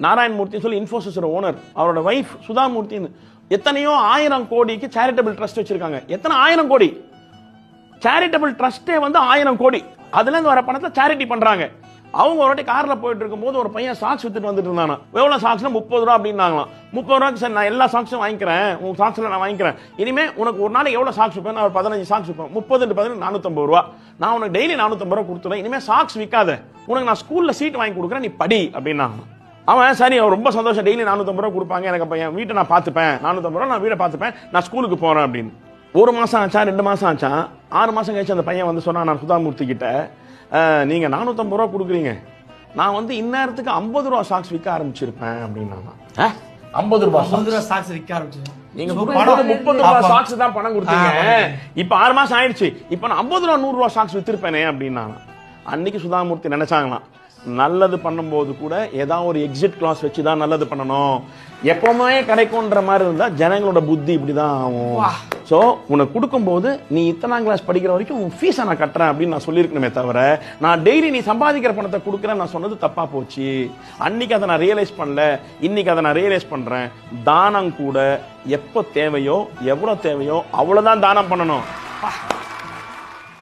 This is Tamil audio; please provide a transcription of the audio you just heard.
நாராயணமூர்த்தி சொல்லி இன்ஃபோசிஸோட ஓனர், அவரோட வைஃப் சுதாமூர்த்தின்னு எத்தனையோ 1000 கோடிக்கு சேரிட்டபிள் ட்ரஸ்ட் வச்சிருக்காங்க. எத்தனை 1000 கோடி சேரிட்டபிள் ட்ரஸ்டே வந்து 1000 கோடி. அதுல இருந்து வர பணத்தை சேரிட்டி பண்றாங்க. அவங்க ஒரு வாட்டி கார்ல போயிட்டு இருக்கும்போது ஒரு பையன் சாக்ஸ் வித்துட்டு வந்துட்டு இருந்தானா. எவ்வளவு சாக்ஸ்னா 30 ரூபா அப்படின்னாங்களாம். 30 ரூபாய்க்கு சார் நான் எல்லா சாக்ஸும் வாங்கிக்கிறேன், உங்க சாக்ஸ்ல நான் வாங்கிக்கிறேன், இனிமே உனக்கு ஒரு நாளைக்கு எவ்வளவு சாக்ஸ் விற்பேன், நான் ஒரு 15 சாக்ஸ் விற்பேன், 30 15 450 ரூபா, நான் உனக்கு டெய்லி 450 ரூபா கொடுத்துறேன், இனிமே சாக்ஸ் விற்காத, உனக்கு நான் ஸ்கூல்ல சீட் வாங்கி கொடுக்குறேன், நீ படி அப்படின்னாங்க. அவன் சரி, அவர் ரொம்ப சந்தோஷம், டெய்லி 450 ரூபா கொடுப்பாங்க, எனக்கு அப்ப என் வீட்டை நான் பார்த்துப்பேன், 450 ரூபா நான் வீட்டை பார்த்துப்பேன், நான் ஸ்கூலுக்கு போறேன் அப்படின்னு. 1 மாசம் ஆச்சா, 2 மாசம் ஆச்சா, 6 மாசம் கழிச்சு அந்த பையன் வந்து சொன்னா, நான் சுதாமூர்த்தி கிட்ட, நீங்க 450 ரூபா கொடுக்குறீங்க, நான் வந்து இந்நேரத்துக்கு 50 ரூபா சாக்ஸ் விற்க ஆரம்பிச்சிருப்பேன் அப்படின்னா. 50 ரூபா சாக்ஸ் விற்க ஆரம்பிச்சேன். நீங்க 30 ரூபா சாக்ஸ் தான் பணம் கொடுத்தீங்க, இப்ப 6 மாசம் ஆயிடுச்சு, இப்ப நான் 50 ரூபா 100 ரூபா சாக்ஸ் வித்திருப்பேனே அப்படின்னா. அன்னைக்கு சுதாமூர்த்தி நினைச்சாங்களாம், நல்லது பண்ணும்போது கூட ஏதாவது ஒரு எக்ஸிட் கிளாஸ் வச்சுதான் நல்லது பண்ணணும், எப்பவுமே கிடைக்கும்ன்ற மாதிரி இருந்தா ஜனங்களோட புத்தி இப்படிதான் ஆகும். சோ உனக்கு கொடுக்கும்போது நீ இத்தனாம் கிளாஸ் படிக்கிற வரைக்கும் உன் ஃபீஸை நான் கட்டுறேன் அப்படின்னு நான் சொல்லியிருக்கணுமே தவிர, நான் டெய்லி நீ சம்பாதிக்கிற பணத்தை கொடுக்குறேன் நான் சொன்னது தப்பா போச்சு. அன்னைக்கு அதை நான் ரியலைஸ் பண்ணல, இன்னைக்கு அதை நான் ரியலைஸ் பண்றேன். தானம் கூட எப்போ தேவையோ எவ்வளவு தேவையோ அவ்வளவுதான் தானம் பண்ணணும்.